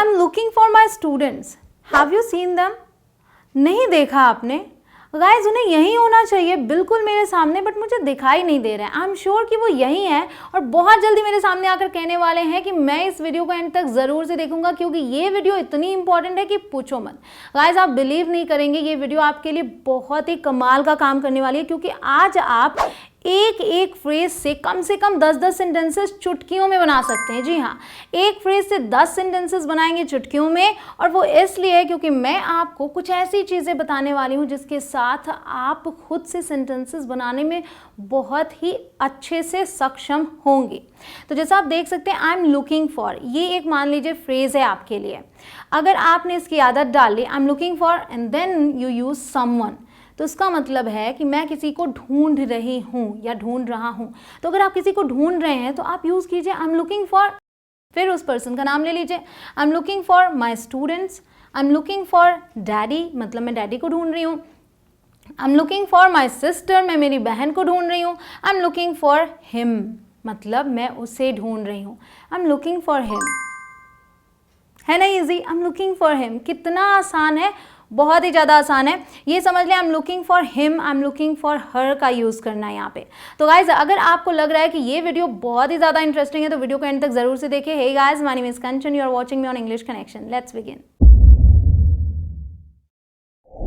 I am looking for my students, have you seen them? नहीं देखा आपने? Guys उन्हें यहीं होना चाहिए बिल्कुल मेरे सामने, बट मुझे दिखाई नहीं दे रहा है। आई एम श्योर कि वो यहीं है और बहुत जल्दी मेरे सामने आकर कहने वाले हैं कि मैं इस वीडियो को एंड तक ज़रूर से देखूंगा, क्योंकि ये वीडियो इतनी इंपॉर्टेंट है कि पूछो मत। गाइज आप बिलीव नहीं करेंगे, ये वीडियो आपके लिए बहुत ही कमाल का काम करने वाली है, क्योंकि आज आप एक एक फ्रेज से कम 10-10 सेंटेंसेस चुटकियों में बना सकते हैं। जी हाँ, एक फ्रेज से 10 सेंटेंसेस बनाएंगे चुटकियों में, और वो इसलिए क्योंकि मैं आपको कुछ ऐसी चीज़ें बताने वाली हूँ जिसके साथ आप खुद से सेंटेंसेस बनाने में बहुत ही अच्छे से सक्षम होंगे। तो जैसा आप देख सकते हैं, आई एम लुकिंग फॉर, ये एक मान लीजिए फ्रेज है आपके लिए। अगर आपने इसकी आदत डाल ली, I am looking for and then you use someone, तो इसका मतलब है कि मैं किसी को ढूंढ रही हूँ या ढूंढ रहा हूँ। तो अगर आप किसी को ढूंढ रहे हैं तो आप यूज़ कीजिए आई एम लुकिंग फॉर, फिर उस पर्सन का नाम ले लीजिए। आई am looking for my students, I am looking for daddy, मतलब मैं डैडी को ढूंढ रही हूँ। I am looking for my sister, मैं मेरी बहन को ढूंढ रही हूँ। I am looking for him, मतलब मैं उसे ढूंढ रही हूँ। I am looking for him, है ना easy? I am looking for him, कितना आसान है, बहुत ही ज़्यादा आसान है। ये समझ लें, आई am looking for him, I am looking for her का यूज़ करना है यहाँ पे। तो गाइज अगर आपको लग रहा है कि ये वीडियो बहुत ही ज़्यादा इंटरेस्टिंग है तो वीडियो को एंड तक जरूर से देखिए। Hey guys, my name is Kanchan, you are watching me on English connection, let's begin.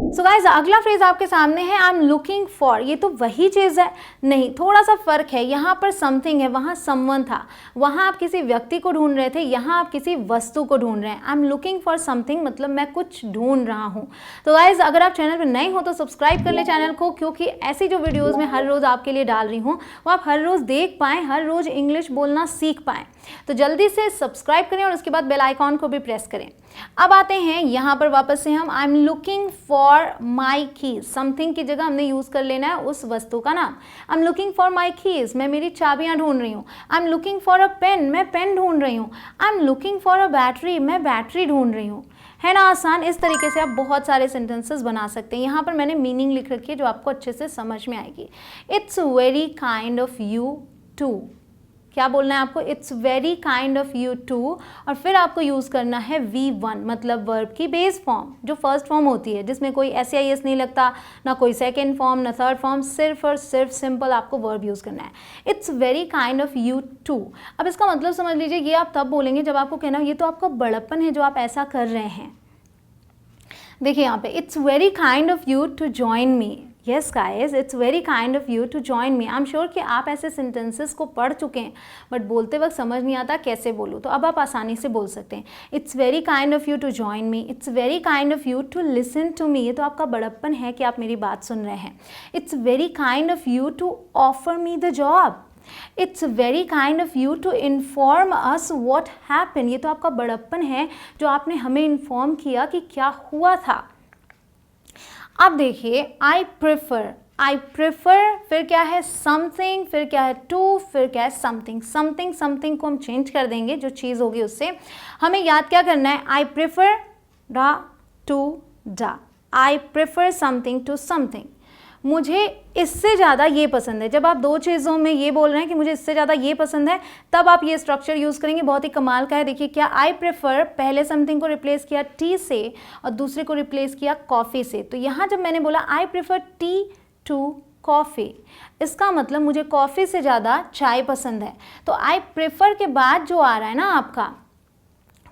So guys अगला फ्रेज आपके सामने है आई एम लुकिंग फॉर। ये तो वही चीज़ है? नहीं, थोड़ा सा फर्क है। यहाँ पर समथिंग है, वहाँ समवन था। वहाँ आप किसी व्यक्ति को ढूंढ रहे थे, यहाँ आप किसी वस्तु को ढूंढ रहे हैं। आई एम लुकिंग फॉर समथिंग, मतलब मैं कुछ ढूंढ रहा हूँ। तो गाइज अगर आप चैनल पर नए हो तो सब्सक्राइब कर ले चैनल को, क्योंकि ऐसी जो वीडियोज़ मैं हर रोज़ आपके लिए डाल रही हूँ वो आप हर रोज़ देख पाएँ, हर रोज़ इंग्लिश बोलना सीख पाएँ। तो जल्दी से सब्सक्राइब करें और उसके बाद बेल आइकॉन को भी प्रेस करें। अब आते हैं यहाँ पर वापस से हम आई am looking for my keys, something की जगह हमने यूज़ कर लेना है उस वस्तु का नाम। I am looking for my keys, मैं मेरी चाबियाँ ढूंढ रही हूँ। I am looking for a pen, मैं पेन ढूंढ रही हूँ। I am looking for a battery, मैं बैटरी ढूंढ रही हूँ। है ना आसान? इस तरीके से आप बहुत सारे सेंटेंसेस बना सकते हैं। यहाँ पर मैंने मीनिंग लिख रखी है जो आपको अच्छे से समझ में आएगी। It's very kind of you to, क्या बोलना है आपको? It's very kind of you to, और फिर आपको यूज़ करना है V1, मतलब वर्ब की बेस फॉर्म, जो फर्स्ट फॉर्म होती है, जिसमें कोई SIS नहीं लगता, ना कोई सेकेंड फॉर्म ना थर्ड फॉर्म, सिर्फ और सिर्फ सिंपल आपको वर्ब यूज़ करना है। It's very kind of you to. अब इसका मतलब समझ लीजिए, ये आप तब बोलेंगे जब आपको कहना ये तो आपका बड़प्पन है जो आप ऐसा कर रहे हैं। देखिए यहाँ पे, it's very kind of you to join me. Yes guys, it's very kind of you to join me. I am sure कि आप ऐसे सेंटेंसेस को पढ़ चुके हैं, बट बोलते वक्त समझ नहीं आता कैसे बोलूँ, तो अब आप आसानी से बोल सकते हैं। It's very kind of you to join me, it's very kind of you to listen to me, ये तो आपका बड़प्पन है कि आप मेरी बात सुन रहे हैं। It's very kind of you to offer me the job, it's very kind of you to inform us what happen, ये तो आपका बड़प्पन है जो आपने हमें इन्फॉर्म किया कि क्या हुआ था। अब देखिए, आई प्रेफर, फिर क्या है समथिंग, फिर क्या है टू, फिर क्या है समथिंग। समथिंग को हम चेंज कर देंगे, जो चीज़ होगी उससे। हमें याद क्या करना है? आई प्रेफर डा टू डा, I prefer something to something. मुझे इससे ज़्यादा ये पसंद है। जब आप दो चीज़ों में ये बोल रहे हैं कि मुझे इससे ज़्यादा ये पसंद है, तब आप ये स्ट्रक्चर यूज़ करेंगे। बहुत ही कमाल का है। देखिए क्या, आई प्रेफर, पहले समथिंग को रिप्लेस किया टी से और दूसरे को रिप्लेस किया कॉफ़ी से। तो यहाँ जब मैंने बोला I prefer tea to coffee, इसका मतलब मुझे कॉफ़ी से ज़्यादा चाय पसंद है। तो आई प्रेफर के बाद जो आ रहा है ना आपका,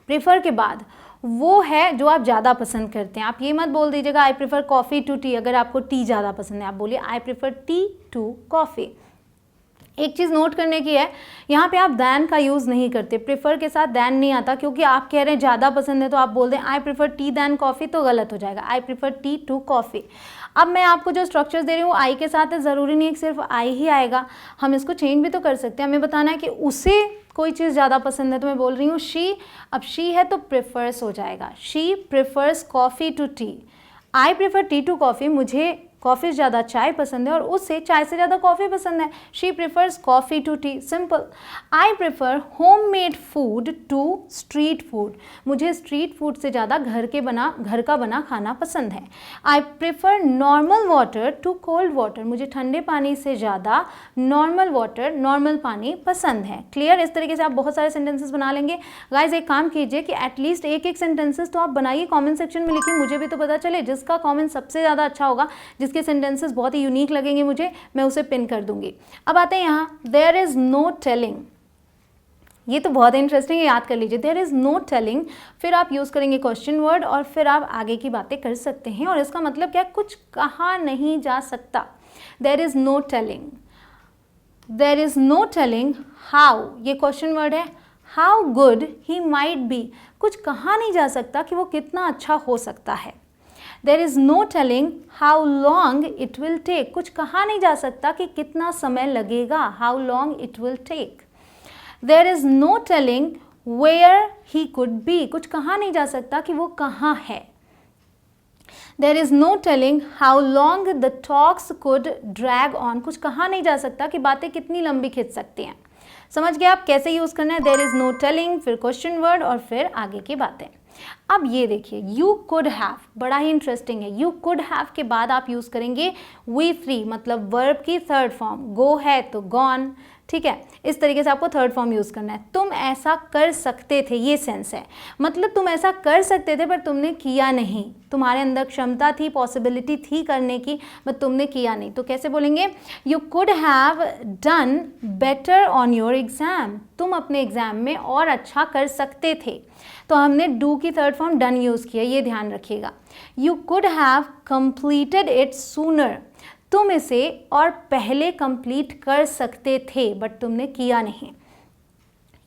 प्रेफर के बाद, वो है जो आप ज़्यादा पसंद करते हैं। आप ये मत बोल दीजिएगा I prefer coffee to tea, अगर आपको टी ज़्यादा पसंद है आप बोलिए I prefer tea to coffee. एक चीज़ नोट करने की है, यहाँ पे आप दैन का यूज़ नहीं करते, प्रेफर के साथ दैन नहीं आता, क्योंकि आप कह रहे हैं ज़्यादा पसंद है तो आप बोल दें I prefer tea than coffee, तो गलत हो जाएगा। I prefer tea to coffee. अब मैं आपको जो स्ट्रक्चर्स दे रही हूँ आई के साथ है, ज़रूरी नहीं है कि सिर्फ आई ही आएगा, हम इसको चेंज भी तो कर सकते हैं। हमें बताना है कि उसे कोई चीज़ ज़्यादा पसंद है, तो मैं बोल रही हूँ शी। अब शी है तो प्रेफर्स हो जाएगा, she prefers coffee to tea. I prefer tea to coffee, मुझे कॉफ़ी ज़्यादा चाय पसंद है और उससे चाय से ज़्यादा कॉफ़ी पसंद है। She prefers coffee to tea. Simple. I prefer home made food to street food. मुझे स्ट्रीट फूड से ज़्यादा घर का बना खाना पसंद है। I prefer normal water to cold water. मुझे ठंडे पानी से ज़्यादा नॉर्मल पानी पसंद है। क्लियर? इस तरीके से आप बहुत सारे सेंटेंसेस बना लेंगे। गाइज एक काम कीजिए कि एटलीस्ट एक सेंटेंसेस तो आप बनाइए, कमेंट सेक्शन में लिखिए, मुझे भी तो पता चले। जिसका कमेंट सबसे ज़्यादा अच्छा होगा, जिसके सेंटेंसेस बहुत ही यूनिक लगेंगे मुझे, मैं उसे पिन कर दूंगी। अब आते हैं यहाँ, देयर इज़ नो टेलिंग। ये तो बहुत इंटरेस्टिंग है, याद कर लीजिए। देयर इज़ नो टेलिंग, फिर आप यूज़ करेंगे क्वेश्चन वर्ड और फिर आप आगे की बातें कर सकते हैं। और इसका मतलब क्या? कुछ कहा नहीं जा सकता। There is no telling. There is no telling how, ये क्वेश्चन वर्ड है। How good he might be, कुछ कहा नहीं जा सकता कि वो कितना अच्छा हो सकता है। There is no telling how long it will take, कुछ कहा नहीं जा सकता कि कितना समय लगेगा। How long it will take. There is no telling where he could be, कुछ कहा नहीं जा सकता कि वो कहाँ है। There is no telling how long the talks could drag on, कुछ कहा नहीं जा सकता कि बातें कितनी लंबी खिंच सकती हैं। समझ गए आप कैसे यूज़ करना है? देयर इज़ नो टेलिंग, फिर क्वेश्चन वर्ड और फिर आगे की बातें। अब ये देखिए, यू कुड हैव, बड़ा ही इंटरेस्टिंग है। यू कुड हैव के बाद आप यूज़ करेंगे वी थ्री, मतलब वर्ब की थर्ड फॉर्म। गो है तो गॉन, ठीक है। इस तरीके से आपको थर्ड फॉर्म यूज़ करना है। तुम ऐसा कर सकते थे, ये सेंस है, मतलब तुम ऐसा कर सकते थे पर तुमने किया नहीं। तुम्हारे अंदर क्षमता थी, पॉसिबिलिटी थी करने की, बट तुमने किया नहीं। तो कैसे बोलेंगे? You could have done better on your exam, तुम अपने एग्ज़ाम में और अच्छा कर सकते थे। तो हमने डू की थर्ड फॉर्म डन यूज़ किया, ये ध्यान रखिएगा। You could have completed it sooner, तुम इसे और पहले कंप्लीट कर सकते थे बट तुमने किया नहीं।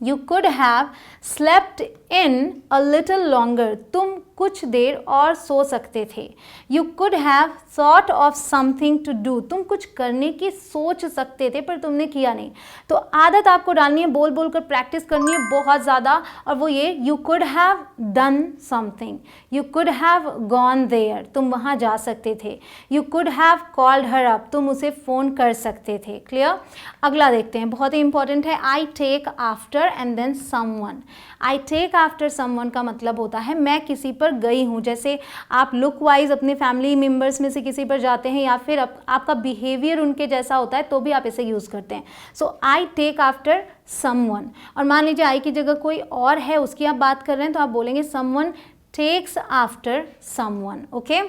You could have slept in a little longer, तुम कुछ देर और सो सकते थे। You could have thought of something to do, तुम कुछ करने की सोच सकते थे पर तुमने किया नहीं। तो आदत आपको डालनी है, बोल बोल कर प्रैक्टिस करनी है बहुत ज़्यादा, और वो ये, you could have done something, you could have gone there, तुम वहाँ जा सकते थे। You could have called her up, तुम उसे फ़ोन कर सकते थे। क्लियर? अगला देखते हैं, बहुत ही इंपॉर्टेंट है। I take after and then someone. I take after someone का मतलब होता है मैं किसी पर गई हूँ। जैसे आप लुक वाइज अपने फैमिली मेम्बर्स में से किसी पर जाते हैं या फिर आपका बिहेवियर उनके जैसा होता है तो भी आप इसे यूज़ करते हैं। सो आई टेक आफ्टर समवन। और मान लीजिए आई की जगह कोई और है, उसकी आप बात कर रहे हैं, तो आप बोलेंगे someone takes after someone. Okay,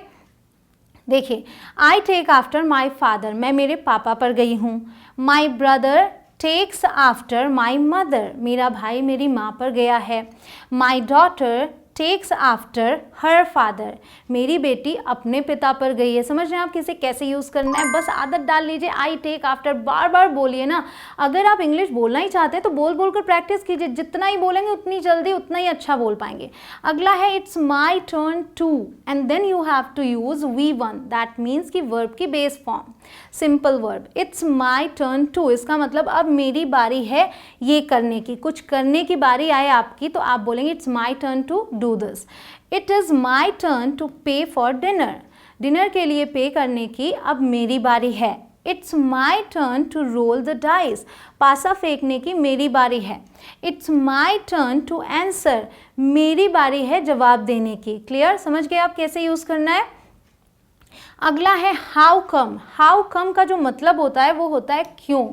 देखिए, I take after my father, मैं मेरे पापा पर गई हूँ। My brother takes after my mother, मेरा भाई मेरी माँ पर गया है। My daughter takes after her father, मेरी बेटी अपने पिता पर गई है। समझ रहे हैं आप किसे कैसे यूज़ करना है? बस आदत डाल लीजिए, आई टेक आफ्टर, बार बार बोलिए ना। अगर आप इंग्लिश बोलना ही चाहते हैं तो बोल बोल कर प्रैक्टिस कीजिए, जितना ही बोलेंगे उतनी जल्दी उतना ही अच्छा बोल पाएंगे। अगला है it's my turn to and then you have to use V1, that means कि वर्ब की base form, simple verb. It's my turn to, इसका मतलब अब मेरी बारी है ये करने की, कुछ करने की बारी आए आपकी, तो आप बोलेंगे it's my turn to do this. It is my turn to pay for dinner, dinner के लिए पे करने की अब मेरी बारी है। It's my turn to roll the dice, पासा फेंकने की मेरी बारी है। It's my turn to answer, मेरी बारी है जवाब देने की। क्लियर? समझ गए आप कैसे यूज़ करना है? अगला है हाउ कम। हाउ कम का जो मतलब होता है वो होता है क्यों,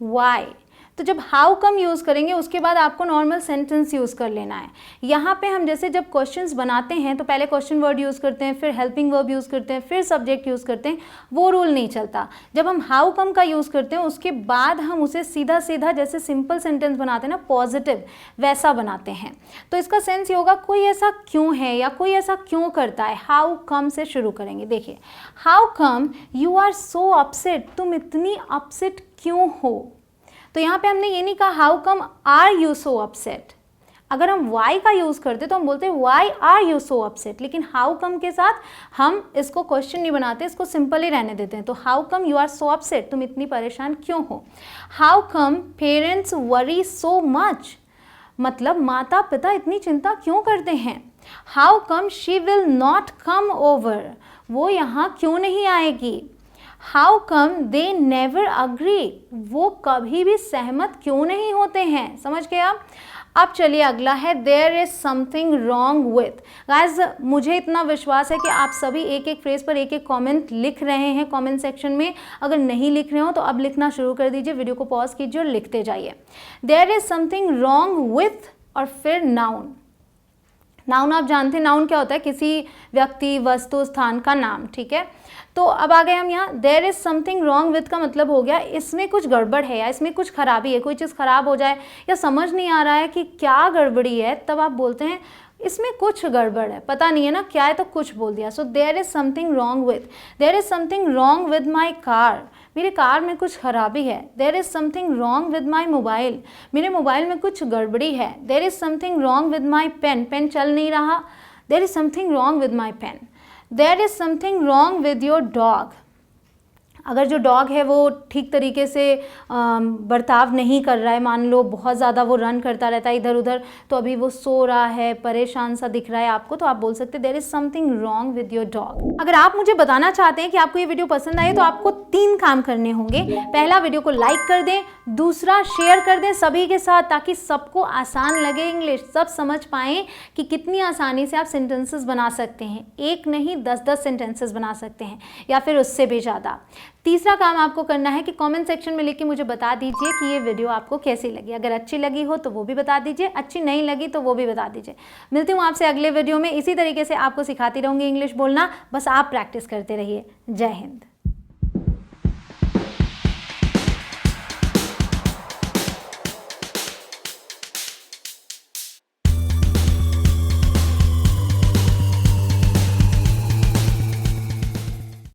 वाई। तो जब हाउ कम यूज़ करेंगे उसके बाद आपको नॉर्मल सेंटेंस यूज़ कर लेना है। यहाँ पे हम जैसे जब क्वेश्चंस बनाते हैं तो पहले क्वेश्चन वर्ड यूज़ करते हैं, फिर हेल्पिंग वर्ब यूज़ करते हैं, फिर सब्जेक्ट यूज़ करते हैं, वो रूल नहीं चलता। जब हम हाउ कम का यूज़ करते हैं उसके बाद हम उसे सीधा सीधा जैसे सिंपल सेंटेंस बनाते हैं ना, पॉजिटिव, वैसा बनाते हैं। तो इसका सेंस ये होगा कोई ऐसा क्यों है या कोई ऐसा क्यों करता है। हाउ कम से शुरू करेंगे। देखिए, how come you are so upset, तुम इतनी अपसेट क्यों हो। तो यहाँ पे हमने ये नहीं कहा how come are you so upset. अगर हम वाई का यूज़ करते तो हम बोलते why are you so upset, लेकिन हाउ कम के साथ हम इसको क्वेश्चन नहीं बनाते, इसको सिंपल ही रहने देते हैं। तो how come you are so upset, तुम इतनी परेशान क्यों हो। How come parents worry so much, मतलब माता पिता इतनी चिंता क्यों करते हैं। How come she will not come over, वो यहाँ क्यों नहीं आएगी। How come they never agree, वो कभी भी सहमत क्यों नहीं होते हैं। समझ गए आप। अब चलिए अगला है there is something wrong with. Guys मुझे इतना विश्वास है कि आप सभी एक एक फ्रेज पर एक एक कमेंट लिख रहे हैं कमेंट सेक्शन में। अगर नहीं लिख रहे हो तो अब लिखना शुरू कर दीजिए, वीडियो को पॉज कीजिए और लिखते जाइए। There is something wrong with और फिर नाउन। नाउन आप जानते हैं नाउन क्या होता है, किसी व्यक्ति वस्तु स्थान का नाम, ठीक है। तो अब आ गए हम यहाँ, there is something wrong with का मतलब हो गया इसमें कुछ गड़बड़ है या इसमें कुछ खराबी है, कोई चीज़ खराब हो जाए या समझ नहीं आ रहा है कि क्या गड़बड़ी है, तब आप बोलते हैं इसमें कुछ गड़बड़ है, पता नहीं है ना क्या है तो कुछ बोल दिया। So there is something wrong with, there is something wrong with my car, मेरे कार में कुछ खराबी है। There is something wrong with my mobile, मेरे मोबाइल में कुछ गड़बड़ी है। There is something wrong with my pen, pen चल नहीं रहा। There is something wrong with my pen. There is something wrong with your dog, अगर जो डॉग है वो ठीक तरीके से बर्ताव नहीं कर रहा है, मान लो बहुत ज़्यादा वो रन करता रहता है इधर उधर, तो अभी वो सो रहा है, परेशान सा दिख रहा है आपको, तो आप बोल सकते हैं there is something wrong with your dog. अगर आप मुझे बताना चाहते हैं कि आपको ये वीडियो पसंद आई तो आपको 3 काम करने होंगे। पहला, वीडियो को लाइक कर दें। दूसरा, शेयर कर दें सभी के साथ ताकि सबको आसान लगे इंग्लिश, सब समझ पाएँ कि कितनी आसानी से आप सेंटेंसेस बना सकते हैं। एक नहीं 10-10 सेंटेंसेस बना सकते हैं या फिर उससे भी ज़्यादा। तीसरा काम आपको करना है कि कमेंट सेक्शन में लिख के मुझे बता दीजिए कि ये वीडियो आपको कैसी लगी। अगर अच्छी लगी हो तो वो भी बता दीजिए, अच्छी नहीं लगी तो वो भी बता दीजिए। मिलती हूँ आपसे अगले वीडियो में। इसी तरीके से आपको सिखाती रहूँगी इंग्लिश बोलना, बस आप प्रैक्टिस करते रहिए। जय हिंद।